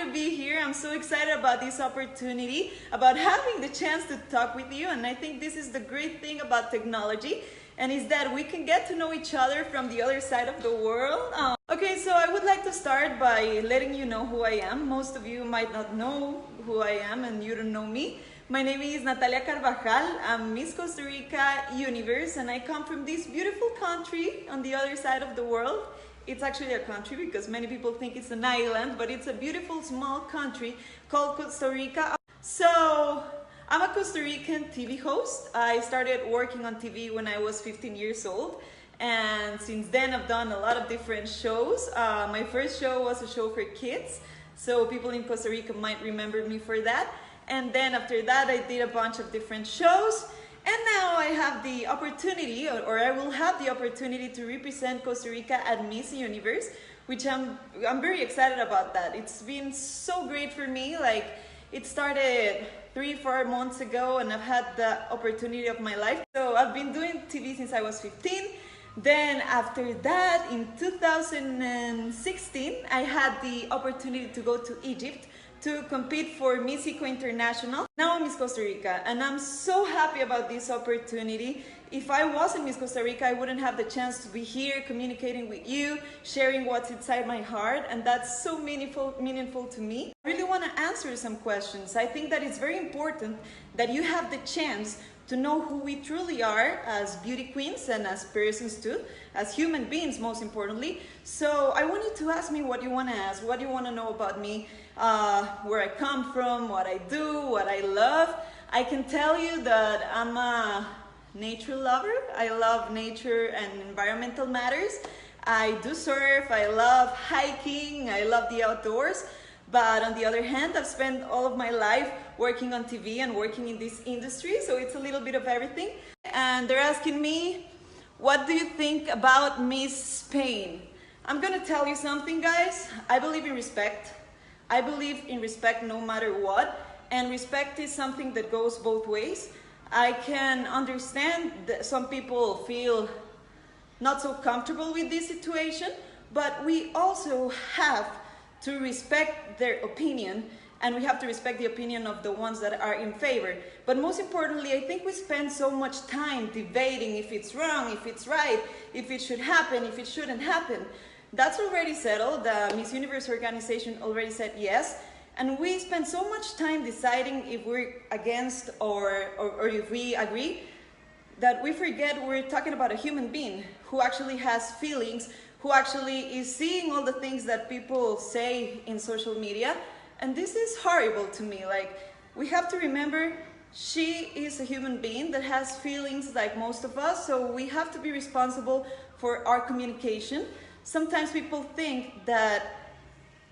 to be here. I'm so excited about this opportunity, about having the chance to talk with you. And I think this is the great thing about technology, and is that we can get to know each other from the other side of the world. Okay, so I would like to start by letting you know who I am. Most of you might not know who I am, and you don't know me. My name is Natalia Carvajal. I'm Miss Costa Rica Universe, and I come from this beautiful country on the other side of the world. It's actually a country because many people think it's an island, but it's a beautiful small country called Costa Rica. So I'm a Costa Rican TV host. I started working on TV when I was 15 years old, and since then I've done a lot of different shows. My first show was a show for kids, so people in Costa Rica might remember me for that. And then after that I did a bunch of different shows. And now I have the opportunity, or I will have the opportunity to represent Costa Rica at Miss Universe, which I'm very excited about that. It's been so great for me. Like, it started 3-4 months ago, and I've had the opportunity of my life. So I've been doing TV since I was 15. Then after that, in 2016, I had the opportunity to go to Egypt to compete for Miss Eco International. Now I'm Miss Costa Rica, and I'm so happy about this opportunity. If I wasn't Miss Costa Rica, I wouldn't have the chance to be here communicating with you, sharing what's inside my heart, and that's so meaningful to me. I really want to answer some questions. I think that it's very important that you have the chance to know who we truly are as beauty queens and as persons too, as human beings most importantly. So I want you to ask me what you want to ask, what you want to know about me, where I come from, what I do, what I love. I can tell you that I'm a nature lover. I love nature and environmental matters. I do surf, I love hiking, I love the outdoors. But on the other hand, I've spent all of my life working on TV and working in this industry, so it's a little bit of everything. And they're asking me, what do you think about Miss Spain? I'm gonna tell you something, guys. I believe in respect. I believe in respect no matter what, and respect is something that goes both ways. I can understand that some people feel not so comfortable with this situation, but we also have to respect their opinion, and we have to respect the opinion of the ones that are in favor. But most importantly, I think we spend so much time debating if it's wrong, if it's right, if it should happen, if it shouldn't happen. That's already settled. The Miss Universe organization already said yes, and we spend so much time deciding if we're against or if we agree, that we forget we're talking about a human being who actually has feelings, who actually is seeing all the things that people say in social media. And this is horrible to me. Like, we have to remember she is a human being that has feelings like most of us, so we have to be responsible for our communication. Sometimes people think that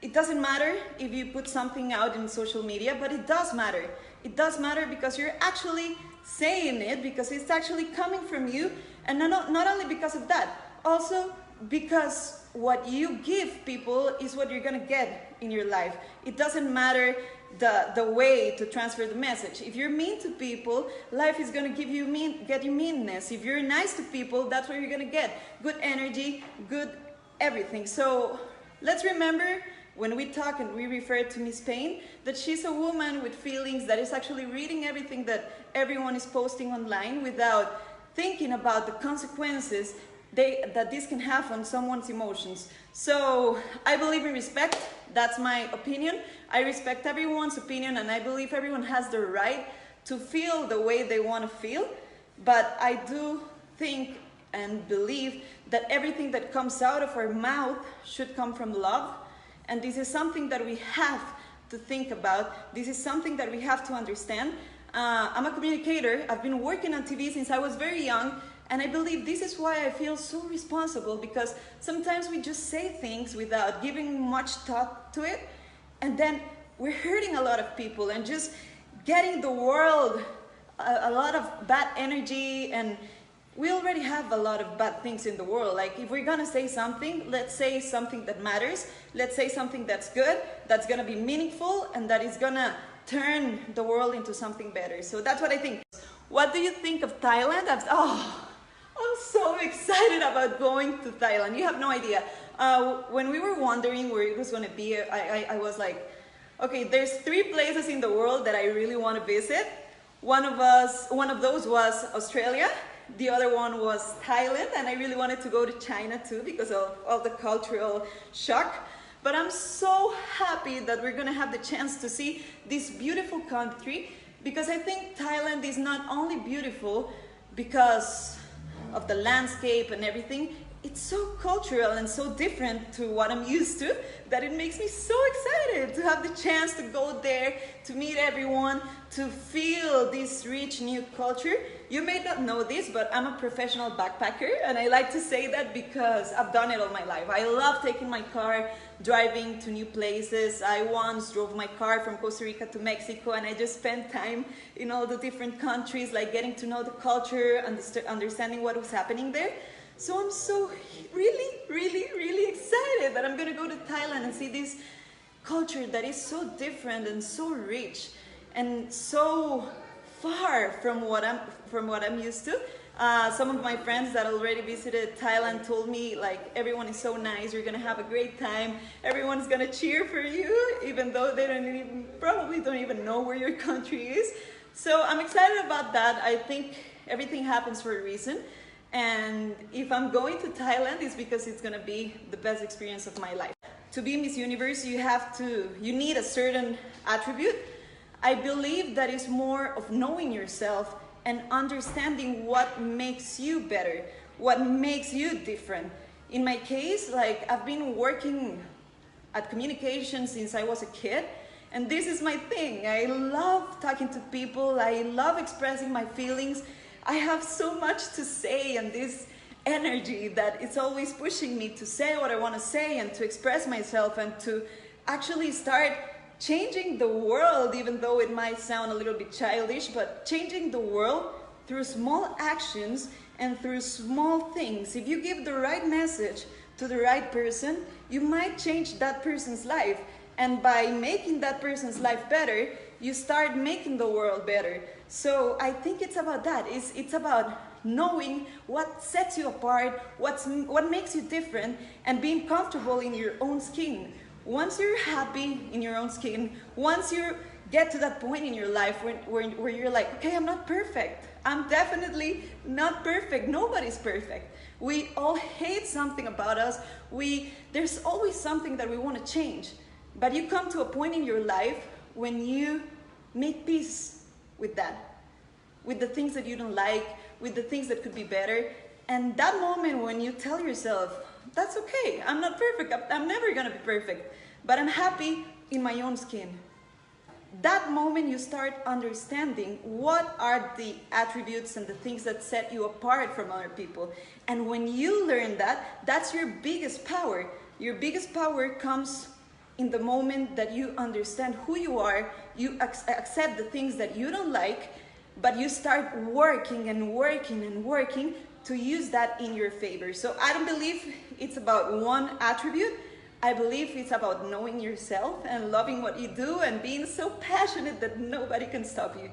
it doesn't matter if you put something out in social media, but it does matter. It does matter because you're actually saying it, because it's actually coming from you, and not only because of that, also because what you give people is what you're gonna get in your life. It doesn't matter the way to transfer the message. If you're mean to people, life is gonna get you meanness. If you're nice to people, that's what you're gonna get. Good energy, good everything. So let's remember, when we talk and we refer to Miss Spain, that she's a woman with feelings that is actually reading everything that everyone is posting online without thinking about the consequences that this can have on someone's emotions. So I believe in respect. That's my opinion. I respect everyone's opinion, and I believe everyone has the right to feel the way they want to feel. But I do think and believe that everything that comes out of our mouth should come from love. And this is something that we have to think about. This is something that we have to understand. I'm a communicator. I've been working on TV since I was very young. And I believe this is why I feel so responsible, because sometimes we just say things without giving much thought to it, and then we're hurting a lot of people and just getting the world a lot of bad energy, and we already have a lot of bad things in the world. Like, if we're gonna say something, let's say something that matters, let's say something that's good, that's gonna be meaningful, and that is gonna turn the world into something better. So that's what I think. What do you think of Thailand? I'm so excited about going to Thailand. You have no idea. When we were wondering where it was going to be, I was like, Okay, there's 3 places in the world that I really want to visit. One of those was Australia. The other one was Thailand, and I really wanted to go to China too because of the cultural shock. But I'm so happy that we're gonna have the chance to see this beautiful country, because I think Thailand is not only beautiful because of the landscape and everything, it's so cultural and so different to what I'm used to that it makes me so excited to have the chance to go there, to meet everyone, to feel this rich new culture. You may not know this, but I'm a professional backpacker, and I like to say that because I've done it all my life. I love taking my car, driving to new places. I once drove my car from Costa Rica to Mexico, and I just spent time in all the different countries, like getting to know the culture, understanding what was happening there. So I'm so really excited that I'm gonna go to Thailand and see this culture that is so different and so rich and so far from what I'm used to. Some of my friends that already visited Thailand told me, like, everyone is so nice, you're gonna have a great time, everyone's gonna cheer for you, even though they probably don't even know where your country is. So I'm excited about that. I think everything happens for a reason. And if I'm going to Thailand, it's because it's gonna be the best experience of my life. To be Miss Universe, you need a certain attribute. I believe that is more of knowing yourself and understanding what makes you better, what makes you different. In my case, like, I've been working at communication since I was a kid, and this is my thing. I love talking to people, I love expressing my feelings. I have so much to say, and this energy that it's always pushing me to say what I want to say and to express myself and to actually start changing the world, even though it might sound a little bit childish, but changing the world through small actions and through small things. If you give the right message to the right person, you might change that person's life. And by making that person's life better, you start making the world better. So I think it's about that. It's about knowing what sets you apart, what makes you different, and being comfortable in your own skin. Once you're happy in your own skin, once you get to that point in your life where you're like, okay, I'm not perfect. I'm definitely not perfect. Nobody's perfect. We all hate something about us. There's always something that we want to change. But you come to a point in your life when you make peace with that, with the things that you don't like, with the things that could be better. And that moment when you tell yourself, that's okay, I'm not perfect, I'm never gonna be perfect, but I'm happy in my own skin. That moment you start understanding what are the attributes and the things that set you apart from other people. And when you learn that, that's your biggest power. Your biggest power comes in the moment that you understand who you are, you accept the things that you don't like, but you start working and working and working to use that in your favor. So I don't believe it's about one attribute. I believe it's about knowing yourself and loving what you do and being so passionate that nobody can stop you.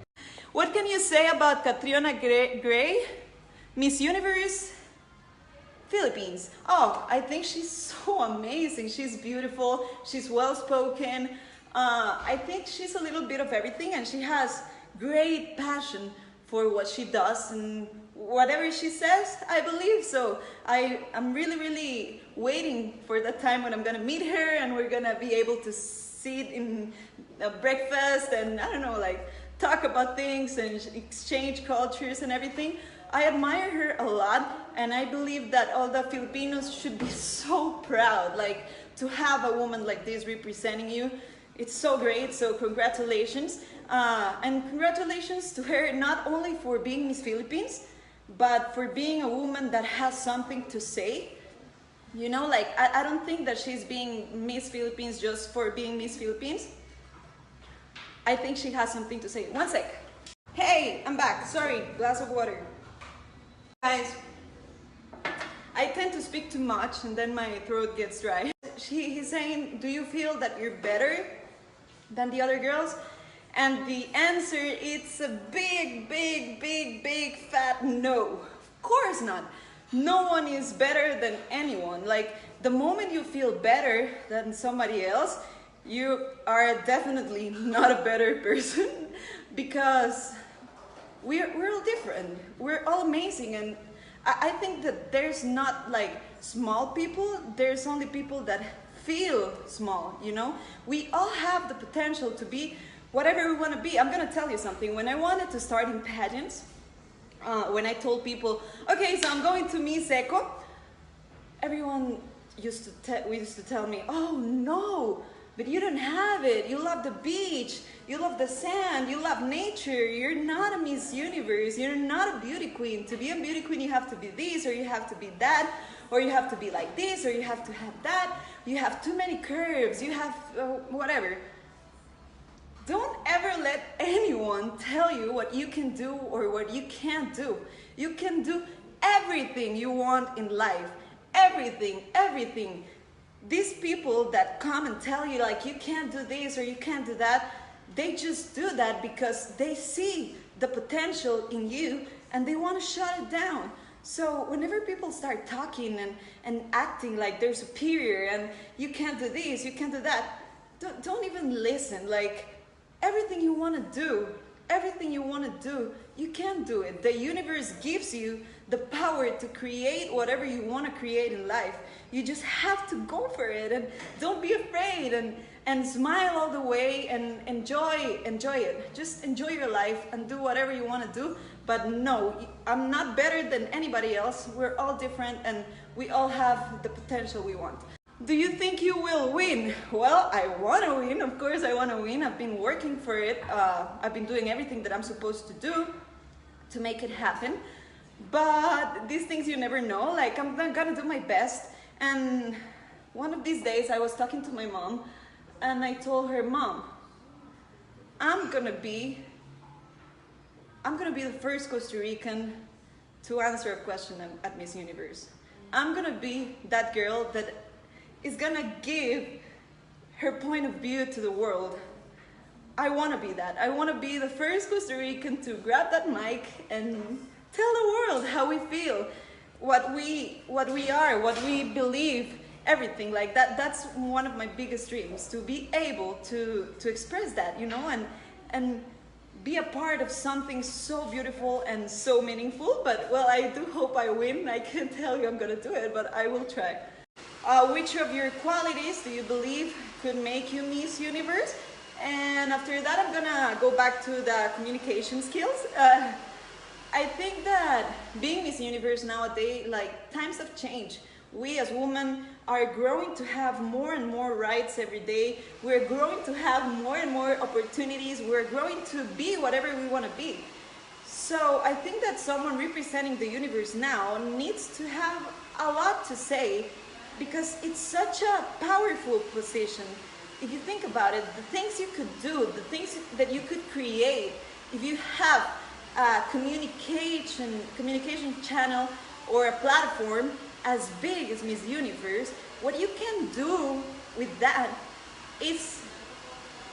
What can you say about Catriona Gray, Miss Universe Philippines? Oh, I think she's so amazing. She's beautiful, she's well-spoken. I think she's a little bit of everything, and she has great passion for what she does, and whatever she says, I believe. So I'm really waiting for the time when I'm gonna meet her and we're gonna be able to sit in a breakfast and, I don't know, like, talk about things and exchange cultures and everything. I admire her a lot, and I believe that all the Filipinos should be so proud, like, to have a woman like this representing you. It's so great, so congratulations. And congratulations to her, not only for being Miss Philippines, but for being a woman that has something to say. You know, like, I don't think that she's being Miss Philippines just for being Miss Philippines. I think she has something to say. One sec. Hey, I'm back. Sorry, glass of water. Guys, I tend to speak too much and then my throat gets dry. He's saying, do you feel that you're better than the other girls? And the answer, it's a big fat no. Of course not. No one is better than anyone. Like, the moment you feel better than somebody else, You are definitely not a better person because we're all different. We're all amazing, and I think that there's not like small people, there's only people that feel small, you know? We all have the potential to be whatever we want to be. I'm gonna tell you something. When I wanted to start in pageants, when I told people, okay, so I'm going to Miss Eco, everyone used to tell me, oh no, but you don't have it. You love the beach, you love the sand, you love nature. You're not a Miss Universe, you're not a beauty queen. To be a beauty queen, you have to be this, or you have to be that, or you have to be like this, or you have to have that. You have too many curves, you have whatever. Don't ever let anyone tell you what you can do or what you can't do. You can do everything you want in life. Everything, everything. These people that come and tell you like you can't do this or you can't do that, they just do that because they see the potential in you and they want to shut it down. So whenever people start talking and acting like they're superior and you can't do this, you can't do that, don't even listen. Like, everything you want to do, you can do it. The universe gives you the power to create whatever you want to create in life. You just have to go for it, and don't be afraid, and smile all the way, and enjoy it. Just enjoy your life and do whatever you want to do. But no, I'm not better than anybody else. We're all different and we all have the potential we want. Do you think you will win? Well, I want to win. Of course I want to win. I've been working for it. I've been doing everything that I'm supposed to do to make it happen. But these things you never know. Like, I'm gonna do my best. And one of these days I was talking to my mom and I told her, Mom, I'm gonna be the first Costa Rican to answer a question at Miss Universe. I'm gonna be that girl that is gonna give her point of view to the world. I wanna be that. I wanna be the first Costa Rican to grab that mic and tell the world how we feel, what we are, what we believe, everything like that. That's one of my biggest dreams, to be able to express that, you know, and be a part of something so beautiful and so meaningful. But well, I do hope I win. I can't tell you I'm gonna do it, but I will try. Which of your qualities do you believe could make you Miss Universe? And after that, I'm gonna go back to the communication skills. I think that being Miss Universe nowadays, like, times have changed. We as women are growing to have more and more rights every day. We're growing to have more and more opportunities. We're growing to be whatever we want to be. So I think that someone representing the universe now needs to have a lot to say, because it's such a powerful position. If you think about it, the things you could do, the things that you could create, if you have a communication channel or a platform as big as Miss Universe, what you can do with that is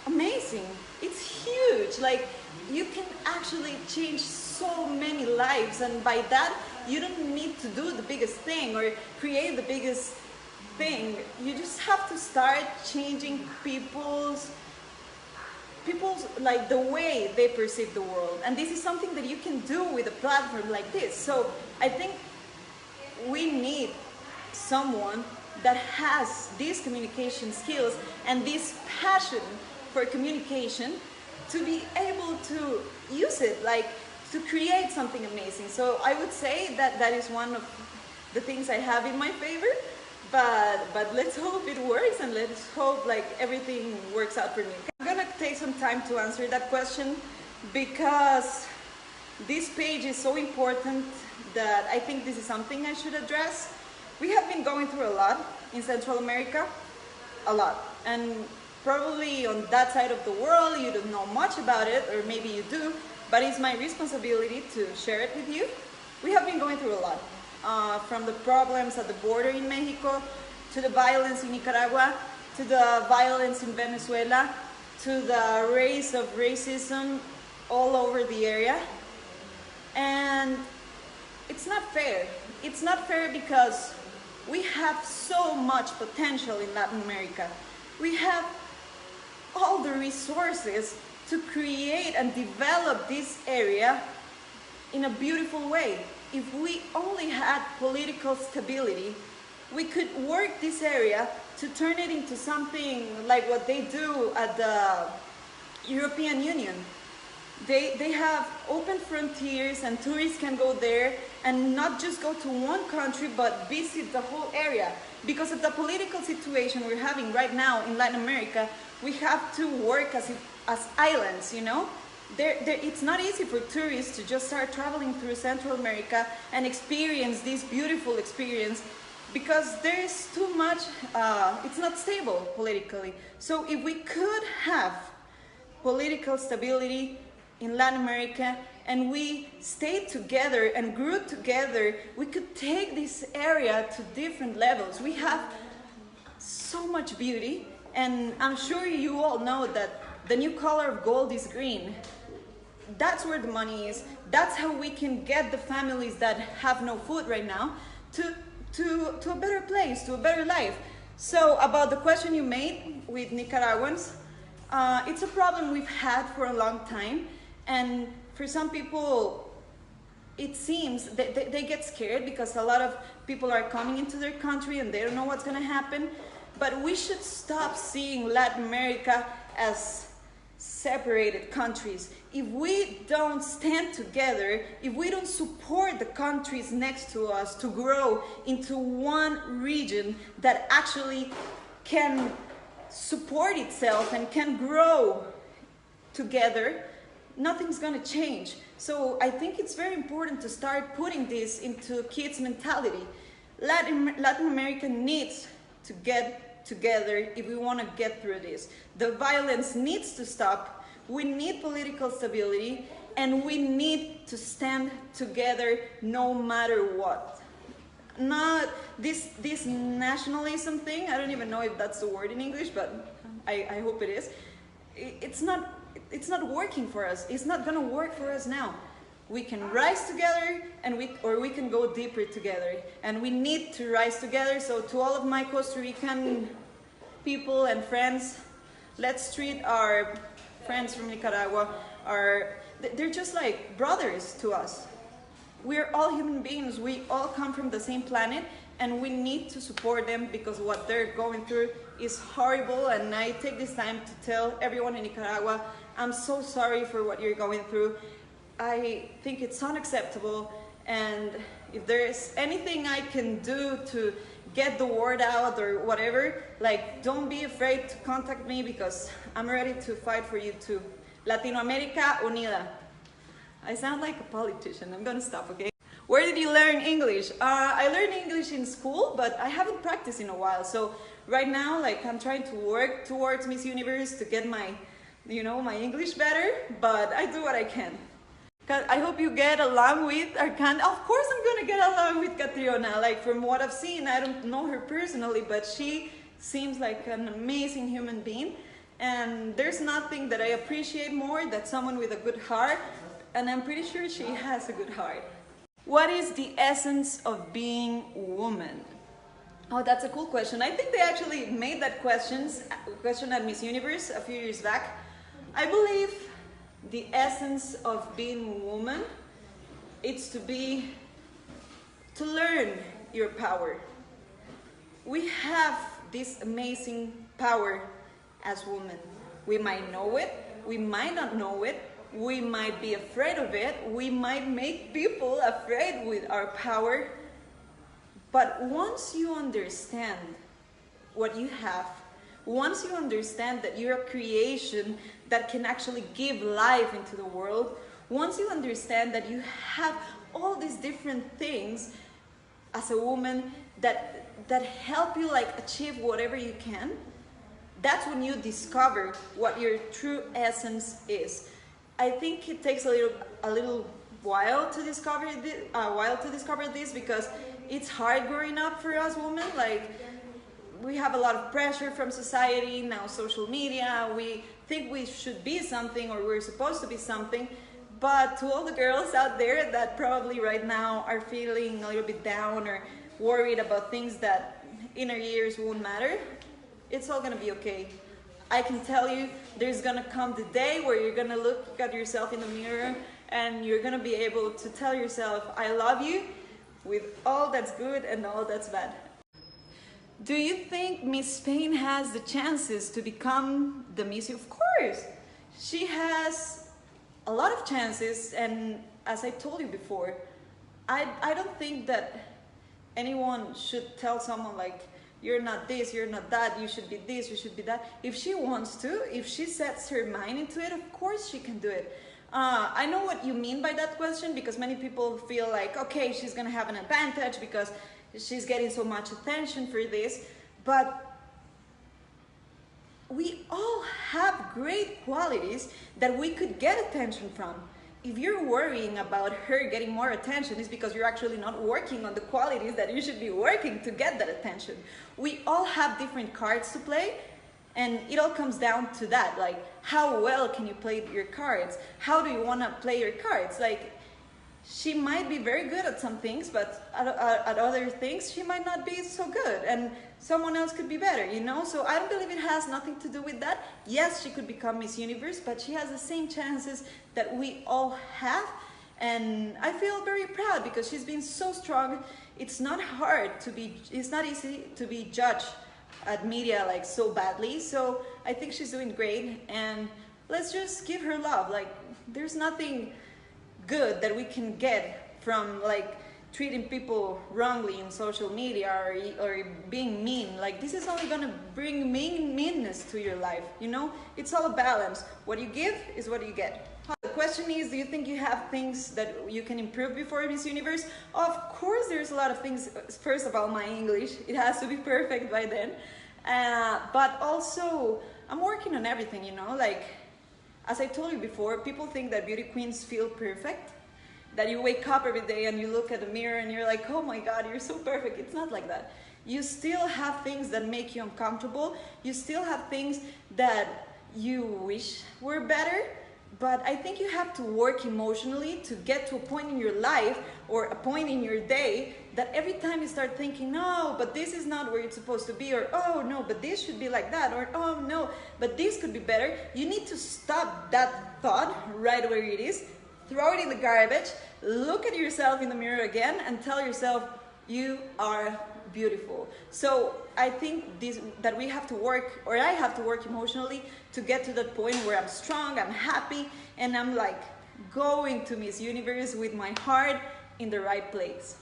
amazing. It's huge. Like, you can actually change so many lives, and by that you don't need to do the biggest thing or create the biggest thing. You just have to start changing people's like the way they perceive the world, and this is something that you can do with a platform like this. So I think we need someone that has these communication skills and this passion for communication to be able to use it, like, to create something amazing. So I would say that that is one of the things I have in my favor. But let's hope it works, and let's hope like everything works out for me. I'm gonna take some time to answer that question because this page is so important that I think this is something I should address. We have been going through a lot in Central America, a lot. And probably on that side of the world you don't know much about it, or maybe you do, but it's my responsibility to share it with you. We have been going through a lot. From the problems at the border in Mexico, to the violence in Nicaragua, to the violence in Venezuela, to the rise of racism all over the area. And it's not fair. It's not fair because we have so much potential in Latin America. We have resources to create and develop this area in a beautiful way. If we only had political stability, we could work this area to turn it into something like what they do at the European Union. They have open frontiers and tourists can go there and not just go to one country but visit the whole area. Because of the political situation we're having right now in Latin America, we have to work as islands, you know? It's not easy for tourists to just start traveling through Central America and experience this beautiful experience because there is too much, it's not stable politically. So if we could have political stability in Latin America and we stayed together and grew together, we could take this area to different levels. We have so much beauty, and I'm sure you all know that the new color of gold is green. That's where the money is. That's how we can get the families that have no food right now to a better place, to a better life. So about the question you made with Nicaraguans, it's a problem we've had for a long time. And for some people, it seems that they get scared because a lot of people are coming into their country and they don't know what's going to happen. But we should stop seeing Latin America as separated countries. If we don't stand together, if we don't support the countries next to us to grow into one region that actually can support itself and can grow together, nothing's going to change. So I think it's very important to start putting this into kids' mentality. Latin America needs to get together if we want to get through this. The violence needs to stop. We need political stability, and we need to stand together no matter what. Not this nationalism thing, I don't even know if that's the word in English, but I hope it is. It's not working for us. It's not going to work for us now. We can rise together or we can go deeper together. And we need to rise together. So to all of my Costa Rican people and friends, let's treat our friends from Nicaragua, they're just like brothers to us. We're all human beings. We all come from the same planet, and we need to support them because what they're going through is horrible. And I take this time to tell everyone in Nicaragua, I'm so sorry for what you're going through. I think it's unacceptable, and if there's anything I can do to get the word out or whatever, like, don't be afraid to contact me because I'm ready to fight for you too. Latinoamérica Unida. I sound like a politician. I'm gonna stop, okay? Where did you learn English? I learned English in school, but I haven't practiced in a while. So right now, like, I'm trying to work towards Miss Universe to get my, my English better, but I do what I can. I hope you get along with Arcand. Of course I'm gonna get along with Catriona. Like, from what I've seen, I don't know her personally, but she seems like an amazing human being. And there's nothing that I appreciate more than someone with a good heart. And I'm pretty sure she has a good heart. What is the essence of being woman? Oh, that's a cool question. I think they actually made that question at Miss Universe a few years back. I believe the essence of being woman is to learn your power. We have this amazing power as women. We might know it, we might not know it, we might be afraid of it, we might make people afraid with our power, but once you understand what you have, once you understand that you're a creation that can actually give life into the world, once you understand that you have all these different things as a woman that help you like achieve whatever you can, that's when you discover what your true essence is. I think it takes a little while to discover this because it's hard growing up for us women. Like, we have a lot of pressure from society, now social media, we think we should be something or we're supposed to be something. But to all the girls out there that probably right now are feeling a little bit down or worried about things that in our years won't matter, it's all gonna be okay. I can tell you there's gonna come the day where you're gonna look at yourself in the mirror and you're gonna be able to tell yourself, I love you, with all that's good and all that's bad. Do you think Miss Spain has the chances to become the Miss? Of course, she has a lot of chances, and as I told you before, I don't think that anyone should tell someone like, you're not this, you're not that, you should be this, you should be that. If she wants to, if she sets her mind into it, of course she can do it. I know what you mean by that question, because many people feel like, okay, she's gonna have an advantage because she's getting so much attention for this, but we all have great qualities that we could get attention from. If you're worrying about her getting more attention, it's because you're actually not working on the qualities that you should be working to get that attention. We all have different cards to play, and it all comes down to that, like, how well can you play your cards? How do you want to play your cards? Like, she might be very good at some things, but at other things she might not be so good, and someone else could be better, you know? So I don't believe it has nothing to do with that. Yes, she could become Miss Universe, but she has the same chances that we all have, and I feel very proud because she's been so strong. It's not easy to be judged at media like so badly, so I think she's doing great, and let's just give her love. Like, there's nothing good that we can get from like treating people wrongly in social media or being mean. Like, this is only gonna bring meanness to your life, you know? It's all a balance. What you give is what you get. The question is, do you think you have things that you can improve before Miss Universe? Of course there's a lot of things. First of all, my English, it has to be perfect by then, but also I'm working on everything, you know? Like, as I told you before, people think that beauty queens feel perfect, that you wake up every day and you look at the mirror and you're like, oh my God, you're so perfect. It's not like that. You still have things that make you uncomfortable. You still have things that you wish were better, but I think you have to work emotionally to get to a point in your life or a point in your day that every time you start thinking, no, but this is not where it's supposed to be, or oh no, but this should be like that, or oh no, but this could be better, you need to stop that thought right where it is, throw it in the garbage, look at yourself in the mirror again and tell yourself, you are beautiful. So I think that we have to work, or I have to work emotionally to get to that point where I'm strong, I'm happy, and I'm like going to Miss Universe with my heart in the right place.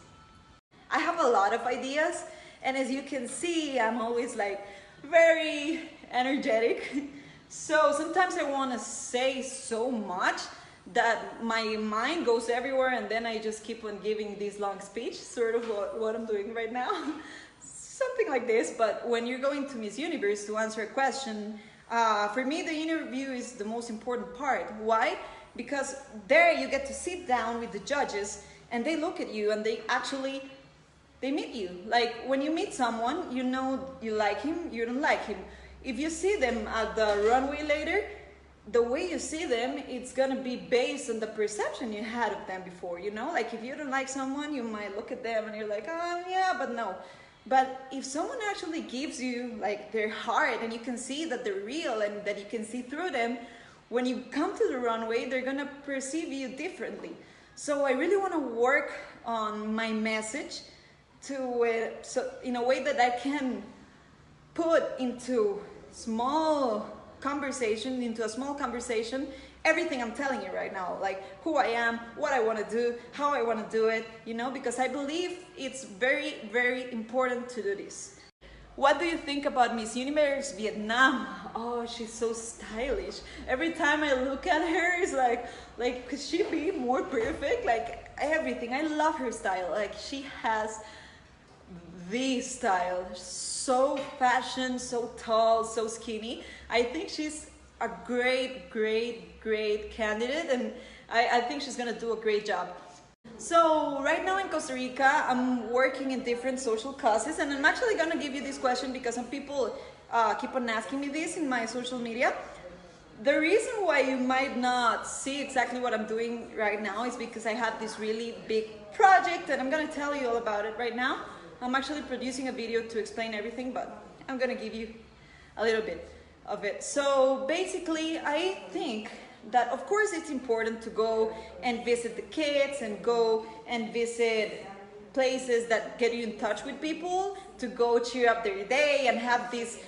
I have a lot of ideas, and as you can see, I'm always like very energetic. So sometimes I want to say so much that my mind goes everywhere, and then I just keep on giving this long speech, sort of what I'm doing right now. Something like this. But when you're going to Miss Universe to answer a question, for me the interview is the most important part. Why? Because there you get to sit down with the judges and they look at you and they meet you. Like, when you meet someone, you know you like him, you don't like him. If you see them at the runway later, the way you see them, it's gonna be based on the perception you had of them before, you know? Like, if you don't like someone, you might look at them and you're like, oh yeah, but no. But if someone actually gives you like their heart and you can see that they're real and that you can see through them, when you come to the runway, they're gonna perceive you differently. So I really wanna work on my message so in a way that I can put into a small conversation, everything I'm telling you right now, like who I am, what I want to do, how I want to do it, you know, because I believe it's very, very important to do this. What do you think about Miss Universe Vietnam? Oh, she's so stylish. Every time I look at her, it's like could she be more perfect? Like, everything. I love her style. Like, she has the style. So fashion, so tall, so skinny. I think she's a great candidate, and I think she's gonna do a great job. So right now in Costa Rica, I'm working in different social causes, and I'm actually gonna give you this question because some people keep on asking me this in my social media. The reason why you might not see exactly what I'm doing right now is because I have this really big project, and I'm gonna tell you all about it right now. I'm actually producing a video to explain everything, but I'm gonna give you a little bit. of it. So basically, I think that of course it's important to go and visit the kids and go and visit places that get you in touch with people, to go cheer up their day and have this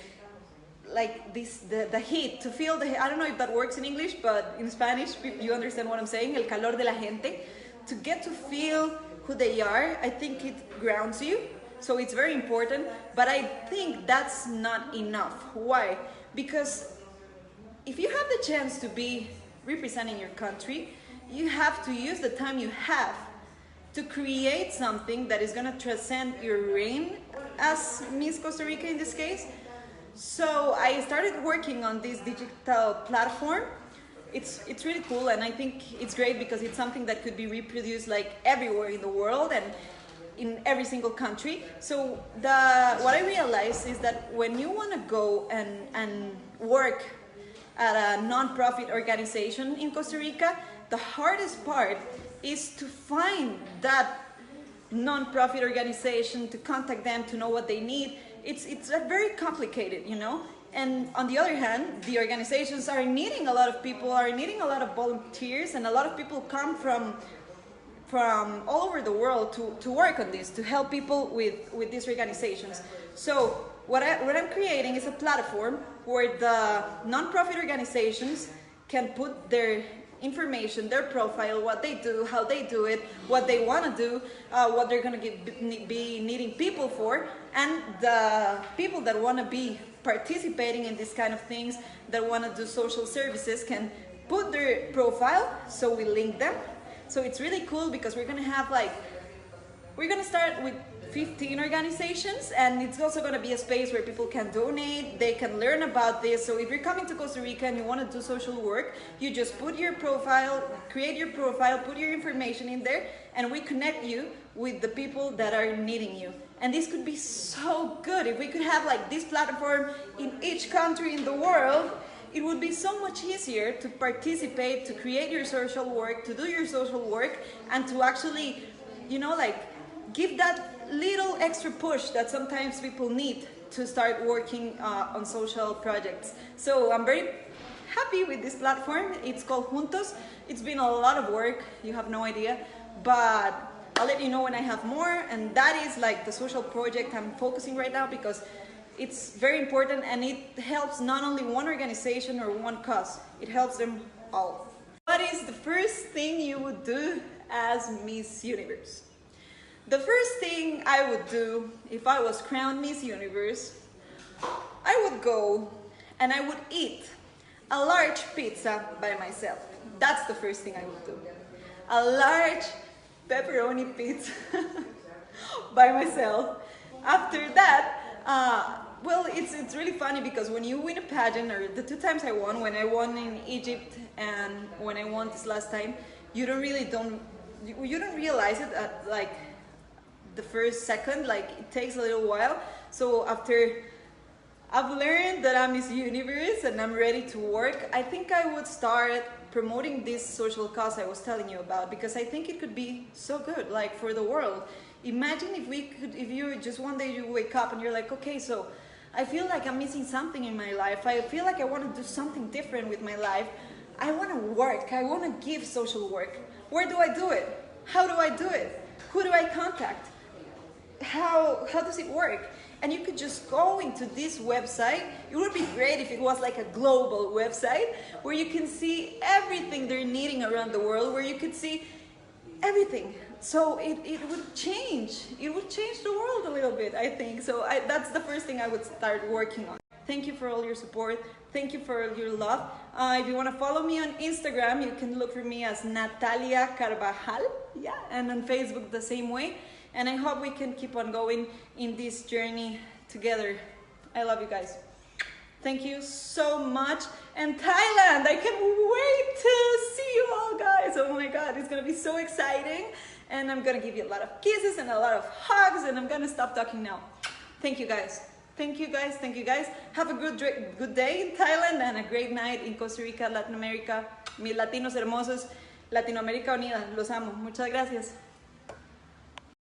the heat, to feel the, I don't know if that works in English, but in Spanish you understand what I'm saying, el calor de la gente, to get to feel who they are. I think it grounds you, so it's very important, but I think that's not enough. Why? Because if you have the chance to be representing your country, you have to use the time you have to create something that is going to transcend your reign as Miss Costa Rica in this case. So I started working on this digital platform. It's really cool, and I think it's great because it's something that could be reproduced like everywhere in the world and in every single country. So what I realized is that when you want to go and work at a non-profit organization in Costa Rica, the hardest part is to find that non-profit organization, to contact them, to know what they need. It's very complicated, you know. And on the other hand, the organizations are needing a lot of people, are needing a lot of volunteers, and a lot of people come from all over the world to work on this, to help people with these organizations. So what I'm creating is a platform where the non-profit organizations can put their information, their profile, what they do, how they do it, what they want to do, what they're going to be needing people for, and the people that want to be participating in these kind of things, that want to do social services, can put their profile, so we link them. So it's really cool because we're going to have we're going to start with 15 organizations, and it's also going to be a space where people can donate, they can learn about this. So if you're coming to Costa Rica and you want to do social work, you just put your profile, create your profile, put your information in there, and we connect you with the people that are needing you. And this could be so good if we could have this platform in each country in the world. It would be so much easier to participate, to create your social work, to do your social work, and to actually, give that little extra push that sometimes people need to start working on social projects. So I'm very happy with this platform. It's called Juntos. It's been a lot of work, you have no idea, but I'll let you know when I have more. And that is the social project I'm focusing right now, because it's very important and it helps not only one organization or one cause, it helps them all. What is the first thing you would do as Miss Universe? The first thing I would do if I was crowned Miss Universe, I would go and I would eat a large pizza by myself. That's the first thing I would do. A large pepperoni pizza by myself. After that, well, it's really funny because when you win a pageant, or the two times I won, when I won in Egypt and when I won this last time, you don't realize it at the first second, it takes a little while. So after I've learned that I'm Miss Universe and I'm ready to work, I think I would start promoting this social cause I was telling you about, because I think it could be so good, for the world. Imagine if you just one day you wake up and you're like, okay, so I feel like I'm missing something in my life. I feel like I want to do something different with my life. I want to work. I want to give social work. Where do I do it? How do I do it? Who do I contact? How does it work? And you could just go into this website. It would be great if it was a global website where you can see everything they're needing around the world, where you could see everything. So it would change. It would change the world a little bit, I think. So that's the first thing I would start working on. Thank you for all your support. Thank you for your love. If you want to follow me on Instagram, you can look for me as Natalia Carvajal. Yeah, and on Facebook the same way. And I hope we can keep on going in this journey together. I love you guys. Thank you so much. And Thailand, I can't wait to see you all, guys. Oh my God, it's gonna be so exciting. And I'm gonna give you a lot of kisses and a lot of hugs, and I'm gonna stop talking now. Thank you guys. Thank you guys, thank you guys. Have a good day in Thailand and a great night in Costa Rica, Latin America. Mis latinos hermosos, Latinoamérica unida, los amo. Muchas gracias.